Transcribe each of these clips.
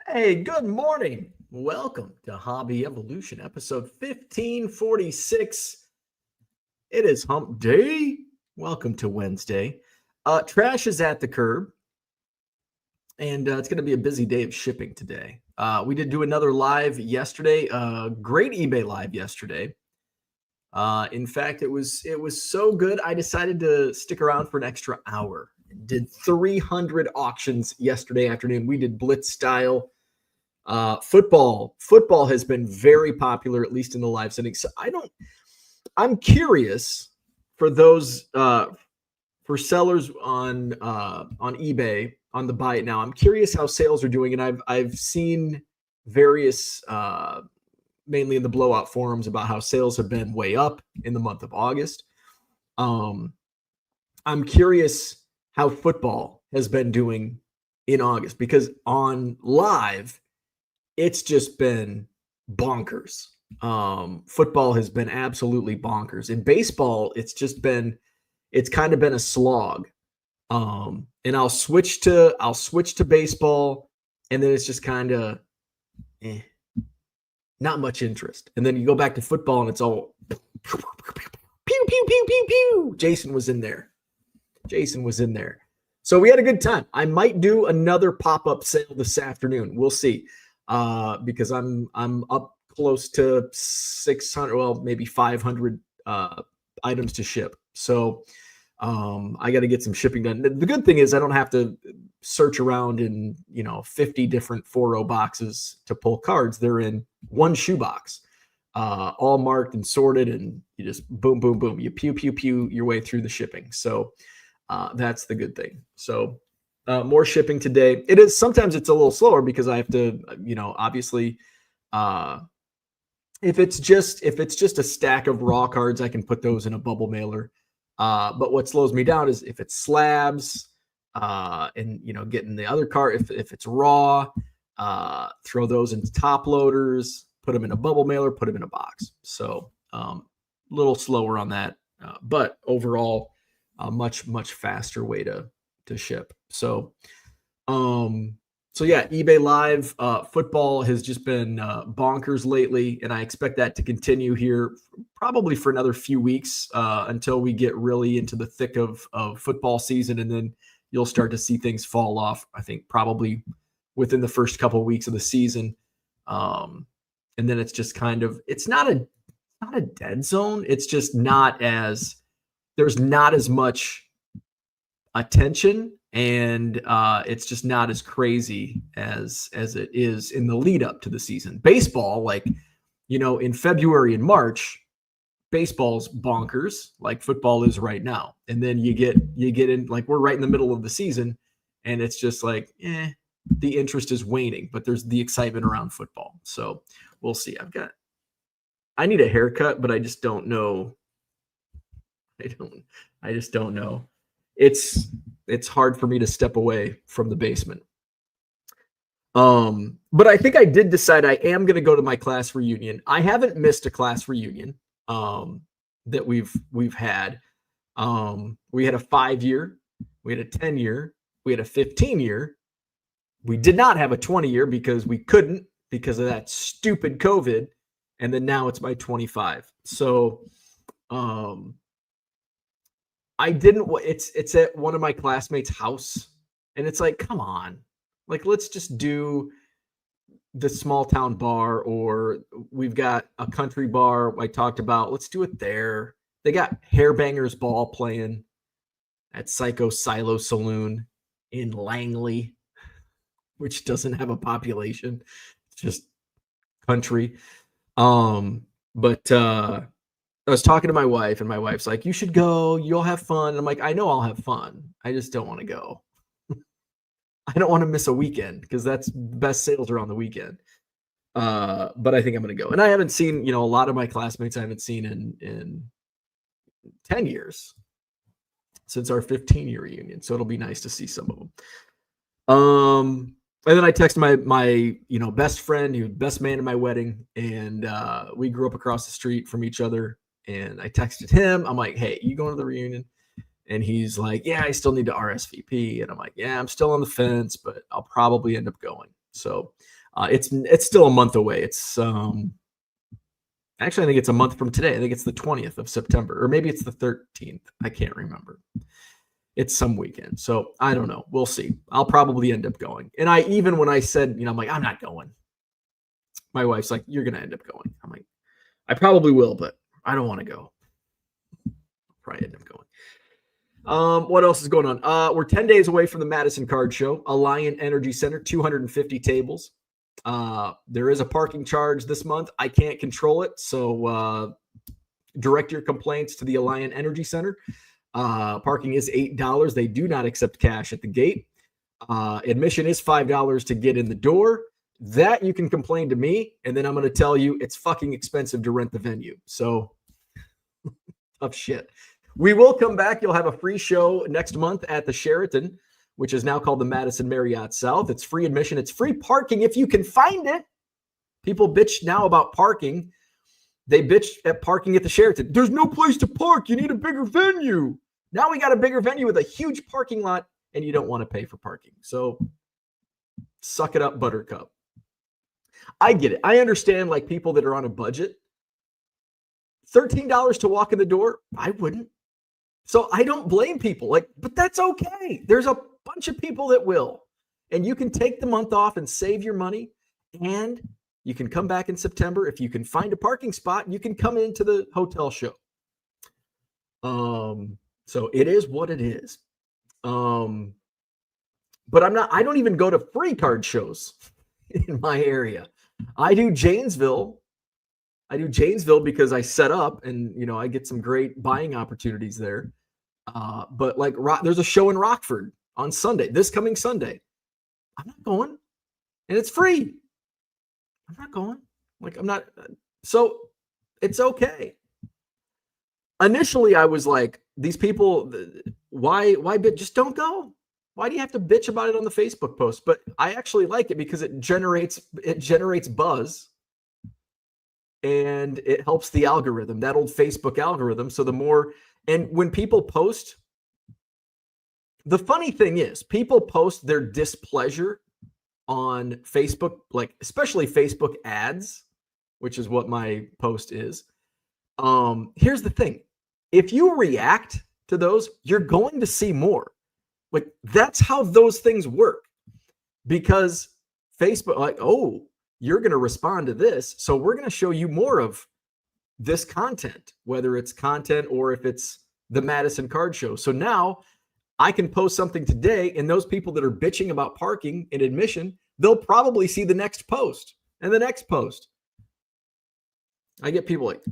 Hey, good morning. Welcome to Hobby Evolution, episode 1546. It is Hump Day. Welcome to Wednesday. Trash is at the curb, and it's going to be a busy day of shipping today. We did do another live yesterday, great eBay live yesterday. In fact, it was so good, I decided to stick around for an extra hour. Did 300 auctions yesterday afternoon. We did blitz style. Football has been very popular, at least in the live setting. So I'm curious for those for sellers on eBay on the buy it now. I'm curious how sales are doing, and I've seen various mainly in the blowout forums about how sales have been way up in the month of August. Um, I'm curious how football has been doing in August because on live it's just been bonkers. Football has been absolutely bonkers. In baseball, it's kind of been a slog. And I'll switch to baseball, and then it's just kind of not much interest. And then you go back to football, and it's all pew pew pew pew pew. Jason was in there. So we had a good time. I might do another pop-up sale this afternoon. We'll see. Because I'm up close to 600, well, maybe 500 items to ship. So I got to get some shipping done. The good thing is I don't have to search around in 50 different 4-0 boxes to pull cards. They're in one shoebox, all marked and sorted, and you just boom, boom, boom. You pew, pew, pew your way through the shipping. So that's the good thing. So more shipping today. Sometimes it's a little slower because I have to, obviously, if it's just a stack of raw cards, I can put those in a bubble mailer. But what slows me down is if it's slabs, and getting the other card. If it's raw, throw those into top loaders, put them in a bubble mailer, put them in a box. So a little slower on that, but overall, a much faster way to ship. So yeah, eBay Live football has just been bonkers lately, and I expect that to continue here probably for another few weeks until we get really into the thick of football season, and then you'll start to see things fall off. I think probably within the first couple of weeks of the season, and then it's just it's not a dead zone. It's just there's not as much attention, and it's just not as crazy as it is in the lead up to the season. Baseball, in February and March, baseball's bonkers like football is right now, and then you get in, like, we're right in the middle of the season, and it's just the interest is waning, but there's the excitement around football. So we'll see. I need a haircut, but I just don't know. I just don't know. It's hard for me to step away from the basement. But I think I did decide I am going to go to my class reunion. I haven't missed a class reunion that we've had. We had a 5-year, we had a 10-year, we had a 15-year. We did not have a 20-year because we couldn't because of that stupid COVID. And then now it's my 25. So I didn't. It's at one of my classmates' house, and it's like, come on, let's just do the small town bar, or we've got a country bar I talked about. Let's do it there. They got Hairbangers Ball playing at Psycho Silo Saloon in Langley, which doesn't have a population. It's just country. But I was talking to my wife, and my wife's like, you should go. You'll have fun. And I'm like, I know I'll have fun. I just don't want to go. I don't want to miss a weekend because that's best sales are on the weekend. But I think I'm going to go. And I haven't seen, a lot of my classmates I haven't seen in 10 years since our 15-year reunion. So it'll be nice to see some of them. And then I texted my best friend, who was best man in my wedding, and we grew up across the street from each other. And I texted him. I'm like, hey, you going to the reunion? And he's like, yeah, I still need to RSVP. And I'm like, yeah, I'm still on the fence, but I'll probably end up going. So it's still a month away. It's actually, I think it's a month from today. I think it's the 20th of September, or maybe it's the 13th. I can't remember. It's some weekend. So I don't know. We'll see. I'll probably end up going. And even when I said, I'm like, I'm not going. My wife's like, you're going to end up going. I'm like, I probably will, but I don't want to go. I'll probably end up going. What else is going on? We're 10 days away from the Madison Card Show, Alliant Energy Center, 250 tables. There is a parking charge this month. I can't control it. So direct your complaints to the Alliant Energy Center. Parking is $8. They do not accept cash at the gate. Admission is $5 to get in the door. That you can complain to me, and then I'm going to tell you it's fucking expensive to rent the venue. So tough shit. We will come back. You'll have a free show next month at the Sheraton, which is now called the Madison Marriott South. It's free admission. It's free parking if you can find it. People bitch now about parking. They bitch at parking at the Sheraton. There's no place to park. You need a bigger venue. Now we got a bigger venue with a huge parking lot, and you don't want to pay for parking. So suck it up, Buttercup. I get it. I understand, like, people that are on a budget. $13 to walk in the door, I wouldn't. So I don't blame people. But that's okay. There's a bunch of people that will. And you can take the month off and save your money. And you can come back in September. If you can find a parking spot, you can come into the hotel show. So it is what it is. But I don't even go to free card shows in my area. I do Janesville because I set up and, I get some great buying opportunities there. But there's a show in Rockford on Sunday, this coming Sunday. I'm not going, and it's free. I'm not going. So it's okay. Initially, I was like, these people, why just don't go? Why do you have to bitch about it on the Facebook post? But I actually like it because it generates buzz, and it helps the algorithm, that old Facebook algorithm. So and when people post, the funny thing is, people post their displeasure on Facebook, especially Facebook ads, which is what my post is. Here's the thing. If you react to those, you're going to see more. That's how those things work, because Facebook, oh, you're going to respond to this, so we're going to show you more of this content, whether it's content or if it's the Madison Card Show. So now I can post something today, and those people that are bitching about parking and admission, they'll probably see the next post and the next post. I get people like,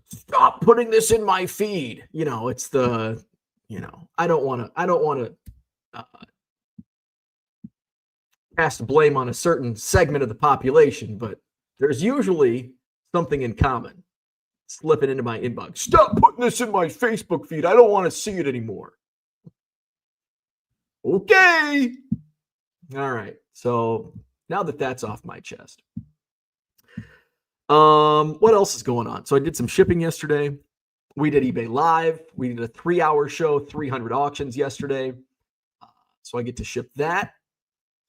stop putting this in my feed. It's the, I don't want to cast blame on a certain segment of the population, but there's usually something in common slipping into my inbox. Stop putting this in my Facebook feed. I don't want to see it anymore. Okay. All right. So now that that's off my chest, what else is going on? So I did some shipping yesterday. We did eBay Live. We did a 3-hour show, 300 auctions yesterday. So I get to ship that.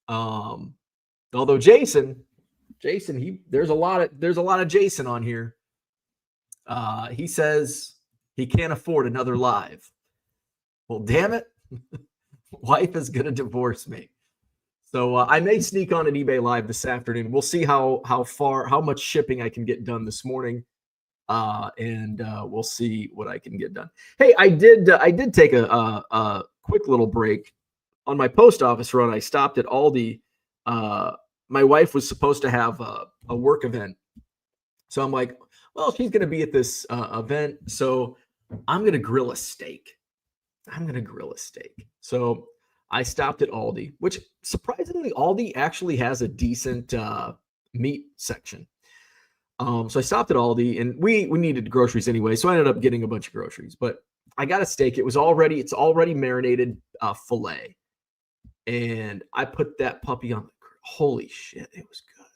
Although Jason, there's a lot of Jason on here. He says he can't afford another live. Well, damn it. Wife is going to divorce me. So I may sneak on an eBay Live this afternoon. We'll see how much shipping I can get done this morning. And we'll see what I can get done. Hey, I did take a quick little break on my post office run. I stopped at Aldi. My wife was supposed to have a work event. So I'm like, well, she's going to be at this event. So I'm going to grill a steak. So I stopped at Aldi, which surprisingly, Aldi actually has a decent meat section. So I stopped at Aldi, and we needed groceries anyway. So I ended up getting a bunch of groceries, but I got a steak. It's already marinated filet. And I put that puppy on the grill. Holy shit. It was good,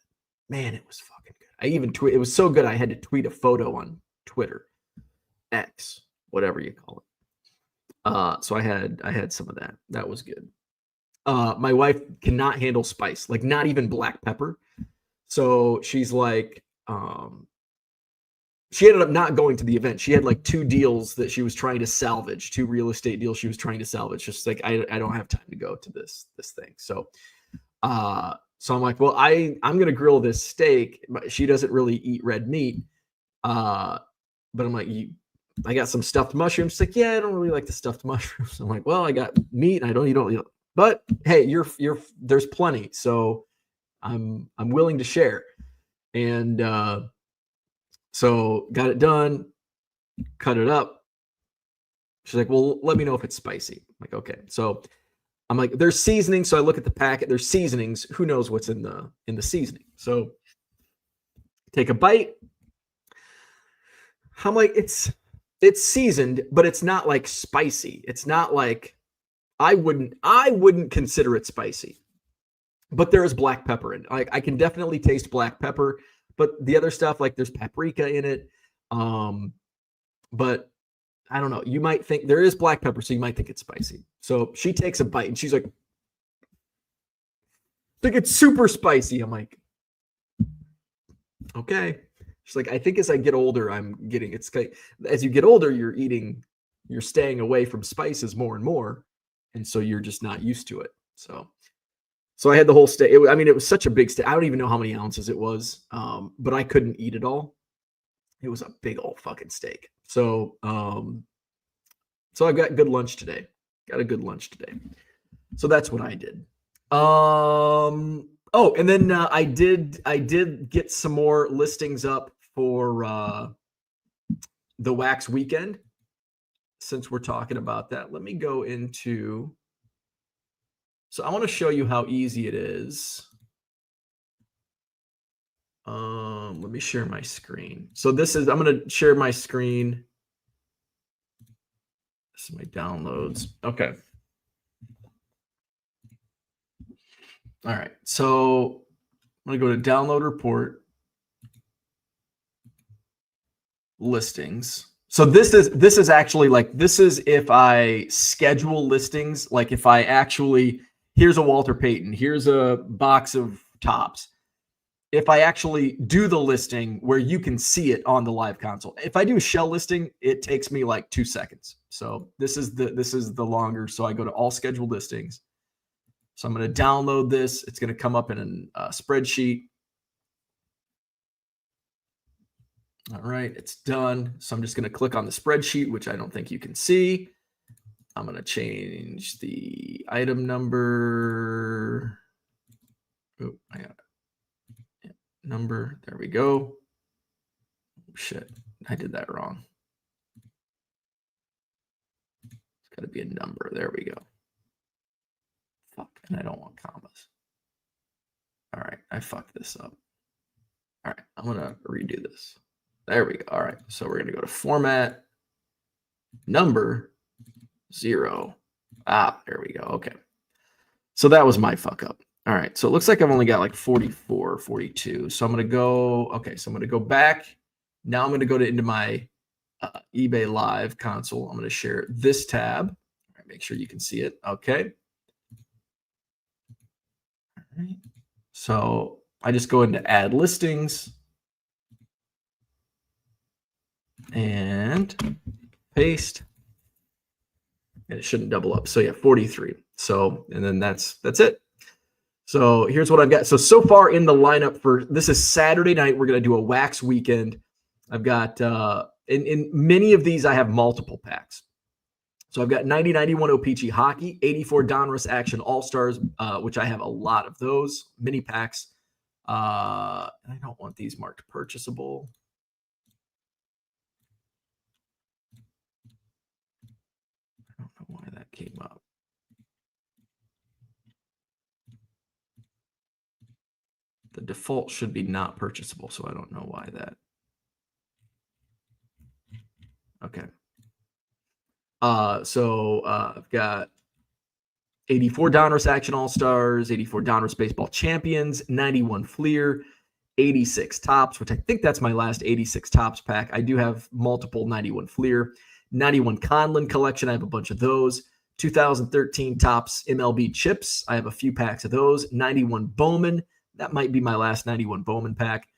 man. It was fucking good. I even it was so good. I had to tweet a photo on Twitter, X, whatever you call it. So I had some of that. That was good. My wife cannot handle spice, like not even black pepper. So she's like, she ended up not going to the event. She had like 2 deals that she was trying to salvage, 2 real estate deals she was trying to salvage. Just like I don't have time to go to this thing. So I'm like, well, I'm gonna grill this steak. She doesn't really eat red meat. But I'm like, I got some stuffed mushrooms. She's like, yeah, I don't really like the stuffed mushrooms. I'm like, well, I got meat. And you don't. But hey, there's plenty. So I'm willing to share. And so got it done, cut it up. She's like, well, let me know if it's spicy. I'm like, okay. So I'm like, there's seasoning. So I look at the packet. There's seasonings. Who knows what's in the seasoning? So take a bite. I'm like, it's seasoned, but it's not like spicy. It's not like I wouldn't consider it spicy. But there is black pepper in it. Like I can definitely taste black pepper, but the other stuff, like there's paprika in it. But I don't know. You might think there is black pepper, so you might think it's spicy. So she takes a bite and she's like, it's super spicy. I'm like, okay. She's like, I think as I get older, as you get older, you're staying away from spices more and more. And so you're just not used to it. So I had the whole steak. It was such a big steak. I don't even know how many ounces it was, but I couldn't eat it all. It was a big old fucking steak. So I've got good lunch today. Got a good lunch today. So that's what I did. Oh, and then I did get some more listings up for the wax weekend. Since we're talking about that, let me go into. So I want to show you how easy it is. Let me share my screen. So I'm going to share my screen. This is my downloads. Okay. All right. So I'm going to go to download report listings. So this is actually like, this is if I schedule listings, like if I actually, here's a Walter Payton, here's a box of tops. If I actually do the listing where you can see it on the live console. If I do a shell listing, it takes me like 2 seconds. So this is the longer. So I go to all scheduled listings. So I'm going to download this. It's going to come up in a spreadsheet. All right, it's done. So I'm just going to click on the spreadsheet, which I don't think you can see. I'm going to change the item number. Oh, I got it. Yeah, number. There we go. Shit, I did that wrong. It's got to be a number. There we go. Fuck, and I don't want commas. All right, I fucked this up. All right, I'm going to redo this. There we go. All right. So we're going to go to format, number, 0. There we go. Okay. So that was my fuck up. All right. So it looks like I've only got like 44, 42. So I'm going to go, okay. So I'm going to go back. Now I'm going to go into my eBay Live console. I'm going to share this tab. All right, make sure you can see it. Okay. All right. So I just go into add listings. And paste, and it shouldn't double up. So yeah, 43. So, and then that's it. So here's what I've got. So far in the lineup for, this is Saturday night. We're going to do a wax weekend. I've got, in many of these, I have multiple packs. So I've got 90-91 O-Pee-Chee Hockey, 84 Donruss Action All-Stars, which I have a lot of those mini packs. I don't want these marked purchasable. I don't know why that came up. The default should be not purchasable, so I don't know why that. Okay. I've got 84 Donruss Action All-Stars, 84 Donruss Baseball Champions, 91 Fleer, 86 Tops, which I think that's my last 86 Tops pack. I do have multiple 91 Fleer, 91 Conlon collection. I have a bunch of those. 2013 Topps MLB chips. I have a few packs of those. 91 Bowman. That might be my last 91 Bowman pack.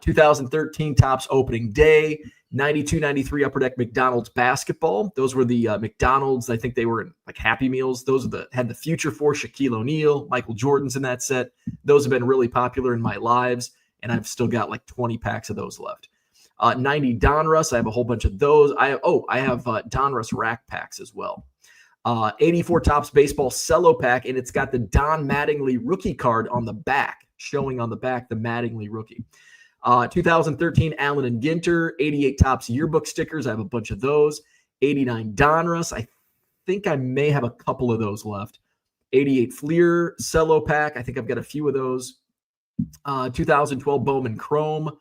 2013 Topps opening day. 92, 93 Upper Deck McDonald's basketball. Those were the McDonald's. I think they were in like Happy Meals. Those are had the future for Shaquille O'Neal, Michael Jordan's in that set. Those have been really popular in my lives, and I've still got like 20 packs of those left. 90 Donruss. I have a whole bunch of those. I have Donruss rack packs as well. 84 Topps baseball cello pack, and it's got the Don Mattingly rookie card on the back, showing on the back the Mattingly rookie. 2013 Allen and Ginter, 88 Topps yearbook stickers. I have a bunch of those. 89 Donruss. I think I may have a couple of those left. 88 Fleer cello pack. I think I've got a few of those. 2012 Bowman Chrome.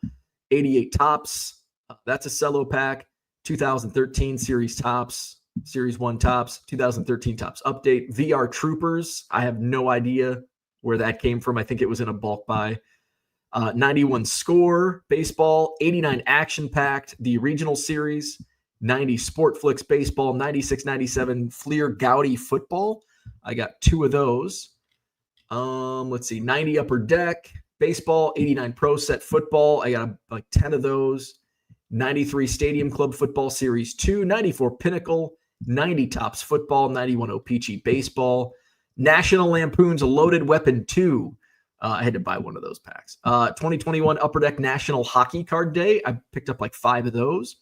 88 Topps. That's a cello pack. 2013 Series Topps. Series 1 Topps. 2013 Topps update. VR Troopers. I have no idea where that came from. I think it was in a bulk buy. 91 Score baseball, 89 Action Packed, the regional series, 90 Sportflix baseball, 96, 97 Fleer Gaudy football. I got 2 of those. Let's see, 90 Upper Deck baseball, 89 Pro Set football. I got like 10 of those. 93 Stadium Club football series 2, 94 Pinnacle, 90 Topps football, 91 O-Pee-Chee baseball, National Lampoon's Loaded Weapon 2. I had to buy one of those packs. 2021 Upper Deck National Hockey Card Day. I picked up like 5 of those.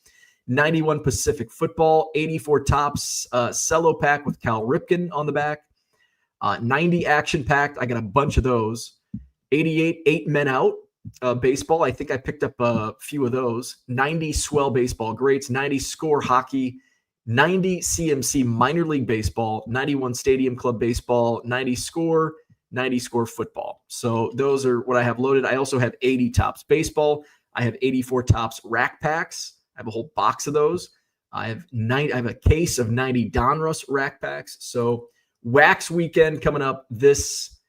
91 Pacific Football. 84 Topps cello pack with Cal Ripken on the back. 90 Action Packed. I got a bunch of those. 88 8 Men Out baseball. I think I picked up a few of those. 90 Swell Baseball Greats. 90 Score Hockey. 90 CMC Minor League Baseball. 91 Stadium Club Baseball. 90 Score. 90 Score football. So those are what I have loaded. I also have 80 Topps baseball. I have 84 Topps rack packs. I have a whole box of those. I have a case of 90 Donruss rack packs. So Wax Weekend coming up this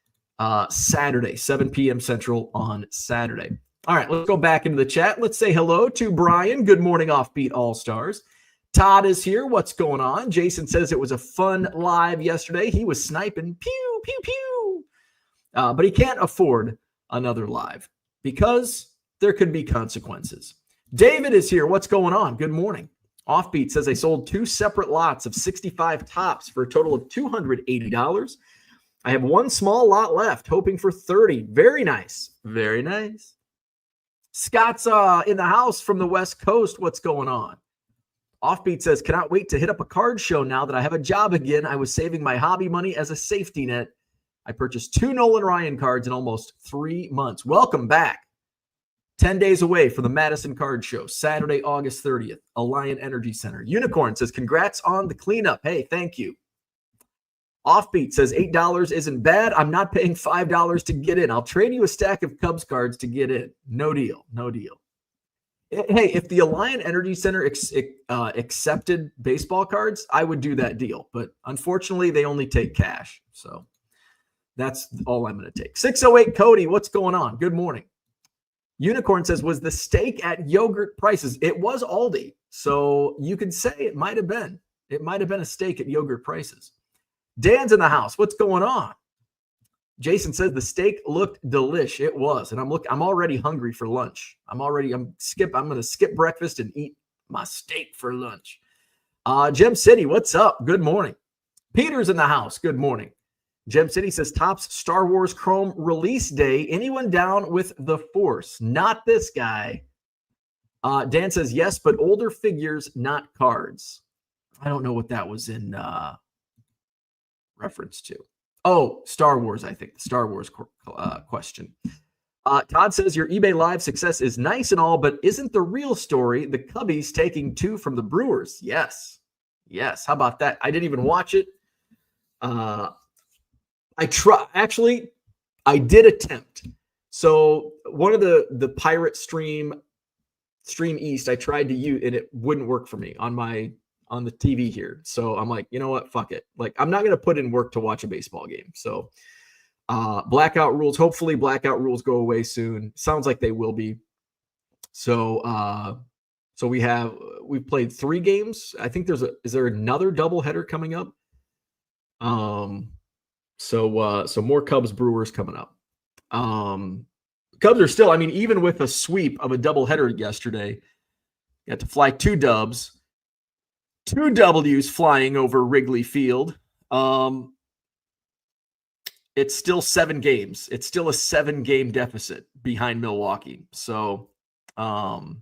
Saturday, 7 p.m. Central on Saturday. All right, let's go back into the chat. Let's say hello to Brian. Good morning, Offbeat All-Stars. Todd is here. What's going on? Jason says it was a fun live yesterday. He was sniping. Pew, pew, pew. But he can't afford another live because there could be consequences. David is here. What's going on? Good morning. Offbeat says they sold 2 separate lots of 65 Topps for a total of $280. I have 1 small lot left, hoping for 30. Very nice. Very nice. Scott's in the house from the West Coast. What's going on? Offbeat says, cannot wait to hit up a card show now that I have a job again. I was saving my hobby money as a safety net. I purchased 2 Nolan Ryan cards in almost 3 months. Welcome back. 10 days away for the Madison Card Show, Saturday, August 30th, Alliant Energy Center. Unicorn says, congrats on the cleanup. Hey, thank you. Offbeat says, $8 isn't bad. I'm not paying $5 to get in. I'll trade you a stack of Cubs cards to get in. No deal. No deal. Hey, if the Alliant Energy Center accepted baseball cards, I would do that deal. But unfortunately, they only take cash. So that's all I'm going to take. 608 Cody, what's going on? Good morning. Unicorn says, was the steak at yogurt prices? It was Aldi. So you could say it might have been. It might have been a steak at yogurt prices. Dan's in the house. What's going on? Jason says the steak looked delish. It was. And I'm already hungry for lunch. I'm going to skip breakfast and eat my steak for lunch. Gem City, what's up? Good morning. Peter's in the house. Good morning. Gem City says Topps Star Wars Chrome release day. Anyone down with the Force? Not this guy. Dan says yes, but older figures, not cards. I don't know what that was in reference to. Oh, Star Wars, I think. The Star Wars question. Todd says your eBay Live success is nice and all, but isn't the real story the Cubbies taking 2 from the Brewers? Yes. Yes. How about that? I didn't even watch it. I did attempt. So one of the Pirate Stream East, I tried to use, and it wouldn't work for me on the TV here. So I'm like, you know what? Fuck it. Like, I'm not going to put in work to watch a baseball game. So blackout rules, hopefully blackout rules go away soon. Sounds like they will be. So we've played 3 games. I think is there another doubleheader coming up? So more Cubs Brewers coming up. Cubs are still, I mean, even with a sweep of a doubleheader yesterday, you had to fly 2 dubs, 2 W's flying over Wrigley Field. It's still 7 games. It's still a 7-game deficit behind Milwaukee. So, and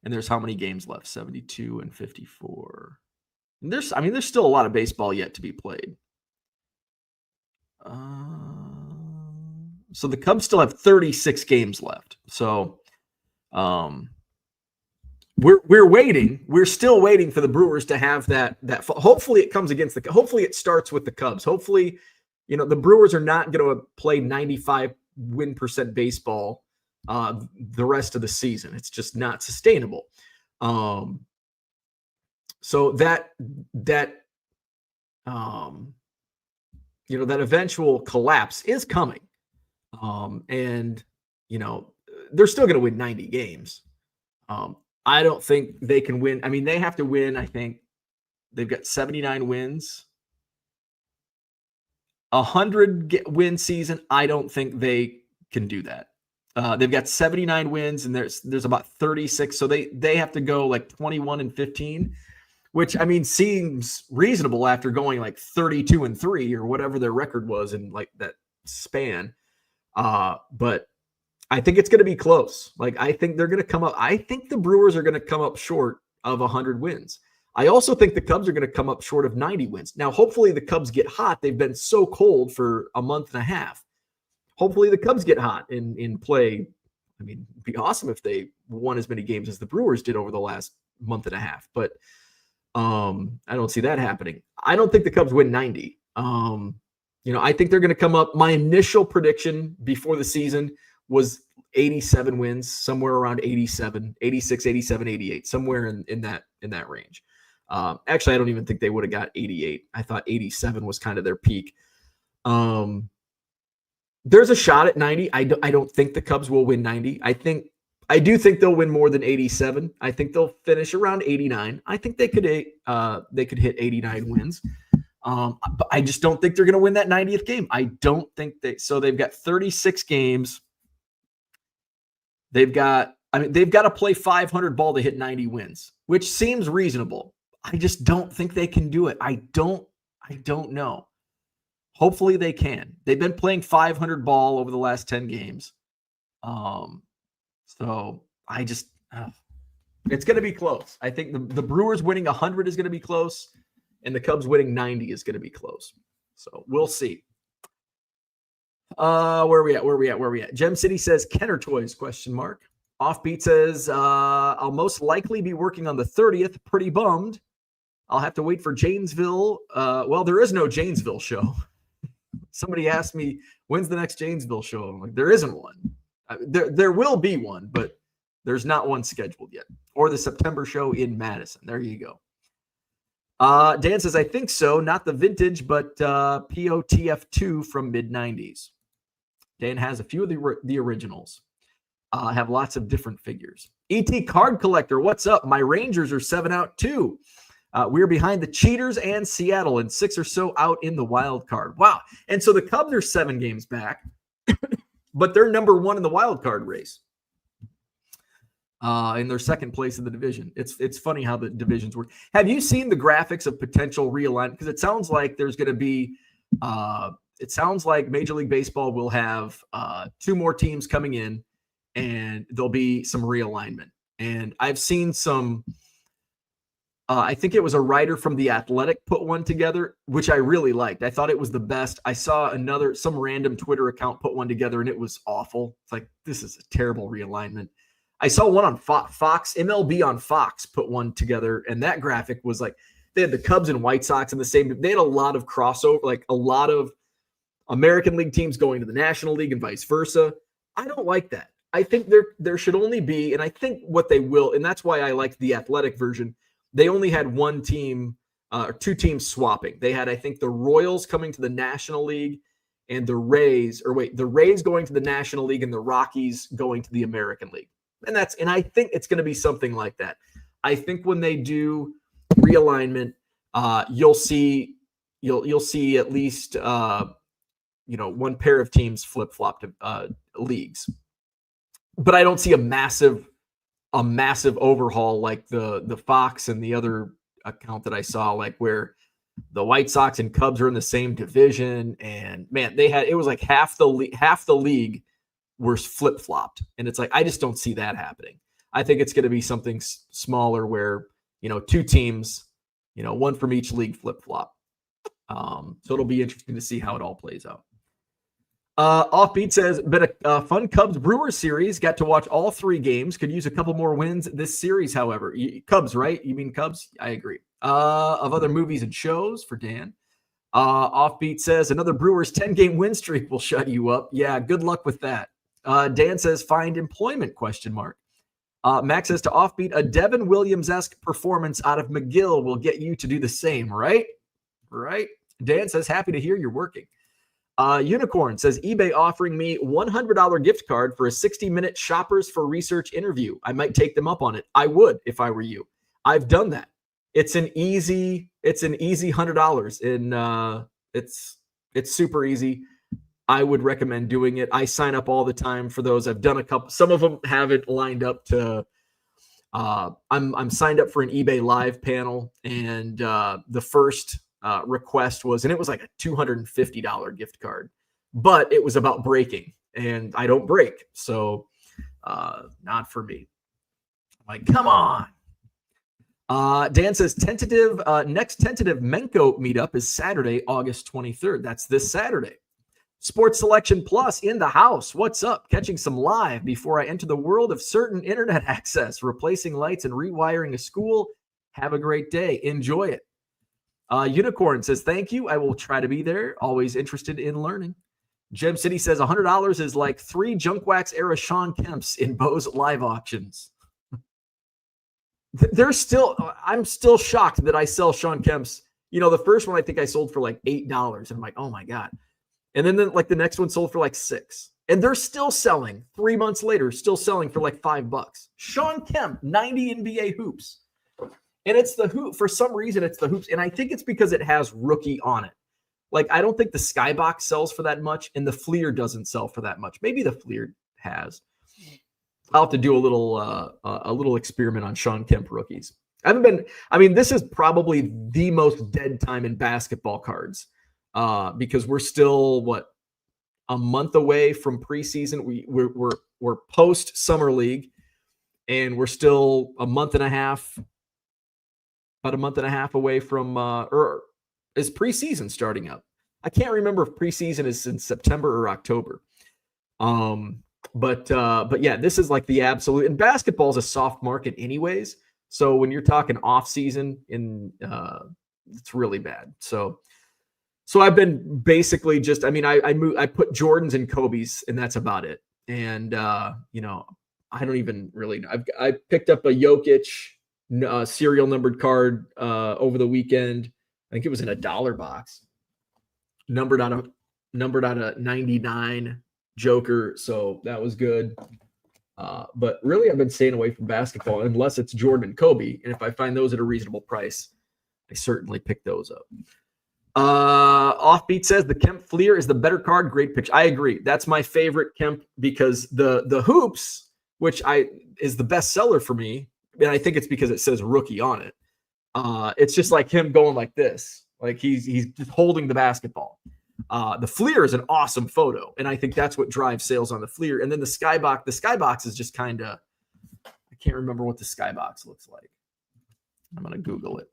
there's how many games left? 72 and 54. And there's still a lot of baseball yet to be played. So the Cubs still have 36 games left. So, we're waiting. We're still waiting for the Brewers to have that. Hopefully it comes against hopefully it starts with the Cubs. Hopefully, the Brewers are not going to play 95 win percent baseball the rest of the season. It's just not sustainable. So that eventual collapse is coming. And they're still going to win 90 games. I don't think they can win. I mean, they have to win. I think they've got 79 wins. 100-win season, I don't think they can do that. They've got 79 wins, and there's about 36, so they have to go like 21 and 15, which I mean seems reasonable after going like 32 and 3 or whatever their record was in like that span. But I think it's going to be close. Like I think they're going to come up. I think the Brewers are going to come up short of 100 wins. I also think the Cubs are going to come up short of 90 wins. Now, hopefully the Cubs get hot. They've been so cold for a month and a half. Hopefully the Cubs get hot in play. I mean, it'd be awesome if they won as many games as the Brewers did over the last month and a half. But I don't see that happening. I don't think the Cubs win 90. I think they're going to come up. My initial prediction before the season was 87 wins, somewhere around 87, 86, 87, 88, somewhere in that range. Actually, I don't even think they would have got 88. I thought 87 was kind of their peak. There's a shot at 90. I don't think the Cubs will win 90. I do think they'll win more than 87. I think they'll finish around 89. I think they could hit 89 wins. But I just don't think they're going to win that 90th game. I don't think so they've got 36 games. They've got to play 500 ball to hit 90 wins, which seems reasonable. I just don't think they can do it. I don't know. Hopefully they can. They've been playing 500 ball over the last 10 games. So I just, it's going to be close. I think the Brewers winning 100 is going to be close, and the Cubs winning 90 is going to be close. So we'll see. Where are we at? Gem City says Kenner Toys, ? Offbeat says, I'll most likely be working on the 30th. Pretty bummed. I'll have to wait for Janesville. Well, there is no Janesville show. Somebody asked me, when's the next Janesville show? I'm like, there isn't one. There will be one, but there's not one scheduled yet. Or the September show in Madison. There you go. Dan says, I think so. Not the vintage, but POTF2 from mid-90s. Dan has a few of the originals. Have lots of different figures. ET Card Collector, what's up? My Rangers are 7 out too. We're behind the Cheaters and Seattle, and 6 or so out in the wild card. Wow. And so the Cubs are 7 games back, but they're number 1 in the wild card race. In their second place in the division. It's funny how the divisions work. Have you seen the graphics of potential realignment? Because it sounds like there's going to be, it sounds like Major League Baseball will have 2 more teams coming in, and there'll be some realignment. And I've seen some, I think it was a writer from The Athletic put one together, which I really liked. I thought it was the best. I saw some random Twitter account put one together, and it was awful. It's like, this is a terrible realignment. I saw one on Fox, MLB on Fox put one together, and that graphic was like, they had the Cubs and White Sox in the same, they had a lot of crossover, like a lot of American League teams going to the National League and vice versa. I don't like that. I think there should only be, and I think what they will, and that's why I liked the Athletic version, they only had one team, or 2 teams swapping. They had, I think, the Royals coming to the National League and the Rays going to the National League and the Rockies going to the American League. And I think it's going to be something like that. I think when they do realignment, you'll see you'll see at least one pair of teams flip-flop to leagues. But I don't see a massive overhaul like the Fox and the other account that I saw, like where the White Sox and Cubs are in the same division, and man, it was like half the league were flip-flopped, and it's like I just don't see that happening. I think it's going to be something smaller where two teams, one from each league flip-flop. So it'll be interesting to see how it all plays out. Offbeat says, been a fun Cubs Brewers series. Got to watch all 3 games. Could use a couple more wins this series, however. Cubs, right? You mean Cubs? I agree. Of other movies and shows for Dan. Offbeat says, another Brewers 10-game win streak will shut you up. Yeah, good luck with that. Dan says, find employment, ? Max says to Offbeat, a Devin Williams-esque performance out of McGill will get you to do the same, right? Right. Dan says, happy to hear you're working. Unicorn says, eBay offering me $100 gift card for a 60-minute Shoppers for Research interview. I might take them up on it. I would if I were you. I've done that. It's an easy $100, and it's super easy. I would recommend doing it. I sign up all the time for those. I've done a couple. Some of them haven't lined up to. I'm signed up for an eBay Live panel, and the first request was, and it was like a $250 gift card, but it was about breaking, and I don't break, so not for me. I'm like, come on. Dan says next tentative Menko meetup is Saturday, August 23rd. That's this Saturday. Sports Selection Plus in the house. What's up? Catching some live before I enter the world of certain internet access, replacing lights and rewiring a school. Have a great day. Enjoy it. Unicorn says, thank you. I will try to be there. Always interested in learning. Gem City says $100 is like 3 Junk Wax era Sean Kemps in Bo's live auctions. I'm still shocked that I sell Sean Kemps. The first one I think I sold for like $8, and I'm like, oh my God. And then the next one sold for like $6. And they're still selling 3 months later, still selling for like $5. Sean Kemp, 90 NBA hoops. And it's the hoop. For some reason, it's the hoops. And I think it's because it has rookie on it. Like, I don't think the Skybox sells for that much, and the Fleer doesn't sell for that much. Maybe the Fleer has. I'll have to do a little experiment on Sean Kemp rookies. This is probably the most dead time in basketball cards. Because we're still a month away from preseason. We're post summer league, and we're still about a month and a half away from or is preseason starting up. I can't remember if preseason is in September or October. But yeah, this is like the absolute, and basketball is a soft market anyways. So when you're talking off season, it's really bad. So I've been basically just, I put Jordans and Kobe's, and that's about it. And, I don't even really know. I picked up a Jokic serial numbered card over the weekend. I think it was in a $1 box, numbered out of 99 Joker. So that was good. But really, I've been staying away from basketball unless it's Jordan and Kobe. And if I find those at a reasonable price, I certainly pick those up. Offbeat says the Kemp Fleer is the better card. Great picture. I agree. That's my favorite Kemp because the hoops, which is the best seller for me, and I think it's because it says rookie on it. It's just like him going like this, like he's just holding the basketball. The Fleer is an awesome photo, and I think that's what drives sales on the Fleer. And then the Skybox is just kind of, I can't remember what the Skybox looks like. I'm gonna Google it.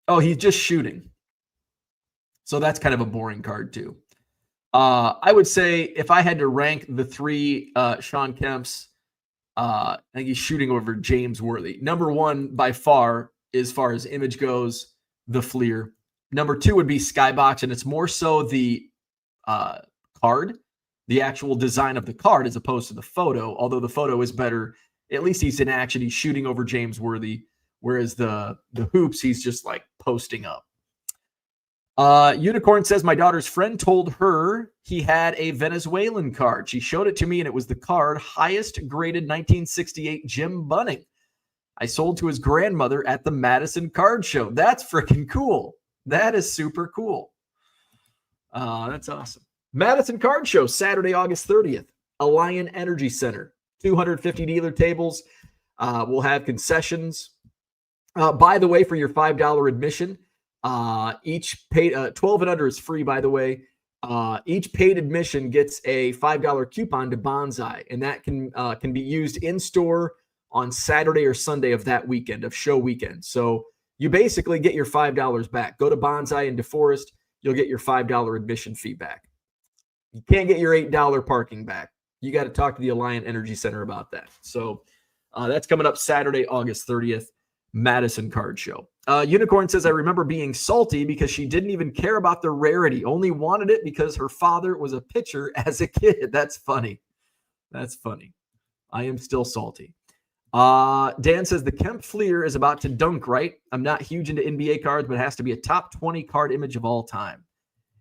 Oh, he's just shooting. So that's kind of a boring card too. I would say if I had to rank the 3 Sean Kemps, I think he's shooting over James Worthy. Number 1 by far, as far as image goes, the Fleer. Number 2 would be Skybox, and it's more so the card, the actual design of the card as opposed to the photo, although the photo is better. At least he's in action. He's shooting over James Worthy. Whereas the hoops, he's just like posting up. Unicorn says, my daughter's friend told her he had a Venezuelan card. She showed it to me, and it was the card highest graded 1968 Jim Bunning. I sold to his grandmother at the Madison Card Show. That's freaking cool. That is super cool. That's awesome. Madison Card Show, Saturday, August 30th. Alliant Energy Center. 250 dealer tables. We'll have concessions. By the way, for your $5 admission, each paid 12 and under is free, by the way. Each paid admission gets a $5 coupon to Bonsai, and that can be used in store on Saturday or Sunday of that weekend, of show weekend. So you basically get your $5 back. Go to Bonsai in DeForest, you'll get your $5 admission fee back. You can't get your $8 parking back. You got to talk to the Alliant Energy Center about that. So that's coming up Saturday, August 30th, Madison Card Show. Unicorn says, I remember being salty because she didn't even care about the rarity, only wanted it because her father was a pitcher as a kid. That's funny. That's funny. I am still salty. Dan says, the Kemp Fleer is about to dunk, right? I'm not huge into NBA cards, but it has to be a top 20 card image of all time.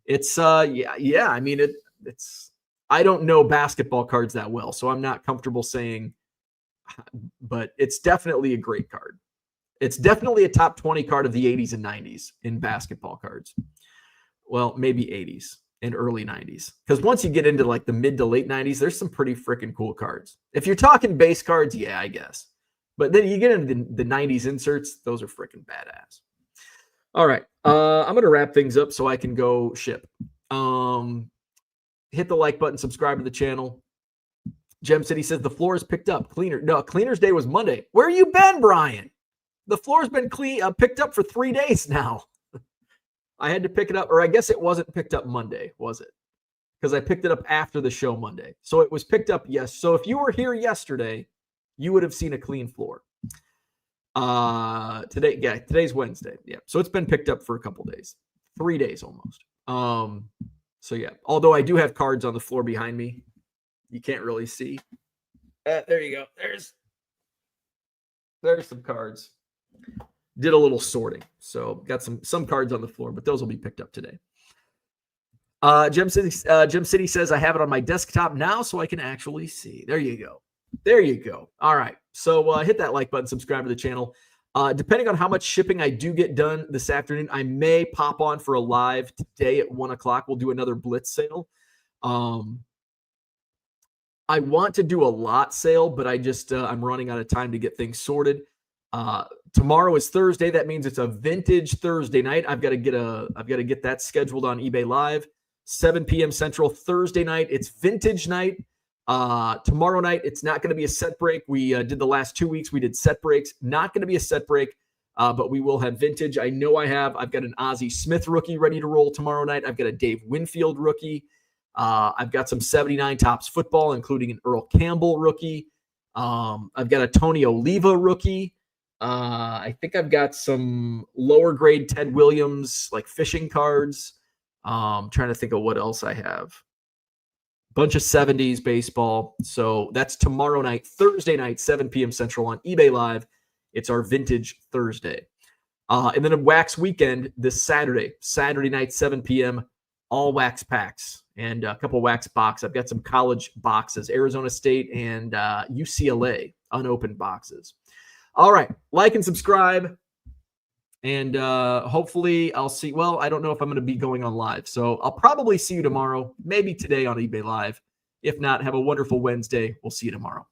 It's, yeah. I mean, it's, I don't know basketball cards that well, so I'm not comfortable saying, but it's definitely a great card. It's definitely a top 20 card of the 80s and 90s in basketball cards. Well, maybe 80s and early 90s. Because once you get into like the mid to late 90s, there's some pretty freaking cool cards. If you're talking base cards, yeah, I guess. But then you get into the 90s inserts, those are freaking badass. All right. I'm going to wrap things up so I can go ship. Hit the like button, subscribe to the channel. Gem City says the floor is picked up. Cleaners Day was Monday. Where you been, Brian? The floor's been picked up for 3 days now. I had to pick it up, or I guess it wasn't picked up Monday, was it? Because I picked it up after the show Monday. So it was picked up, yes. So if you were here yesterday, you would have seen a clean floor. Today's Wednesday. Yeah. So it's been picked up for a couple days. 3 days almost. So yeah. Although I do have cards on the floor behind me. You can't really see. There you go. There's some cards. Did a little sorting. So got some cards on the floor, but those will be picked up today. Gem City says, I have it on my desktop now so I can actually see. There you go. There you go. All right. So hit that like button, subscribe to the channel. Depending on how much shipping I do get done this afternoon, I may pop on for a live today at 1 o'clock. We'll do another Blitz sale. I want to do a lot sale, but I'm running out of time to get things sorted. Tomorrow is Thursday. That means it's a vintage Thursday night. I've got to get that scheduled on eBay Live. 7 p.m. Central Thursday night. It's vintage night. Tomorrow night, it's not going to be a set break. We did the last 2 weeks. We did set breaks. Not going to be a set break, but we will have vintage. I've got an Ozzie Smith rookie ready to roll tomorrow night. I've got a Dave Winfield rookie. I've got some 79 Topps football, including an Earl Campbell rookie. I've got a Tony Oliva rookie. I think I've got some lower grade Ted Williams, like fishing cards. Trying to think of what else I have. Bunch of 70s baseball. So that's tomorrow night, Thursday night, 7 p.m. Central on eBay Live. It's our vintage Thursday. And then a wax weekend this Saturday night, 7 p.m., all wax packs and a couple wax boxes. I've got some college boxes, Arizona State and UCLA unopened boxes. All right. Like and subscribe. And hopefully I'll see. Well, I don't know if I'm going to be going on live. So I'll probably see you tomorrow, maybe today on eBay Live. If not, have a wonderful Wednesday. We'll see you tomorrow.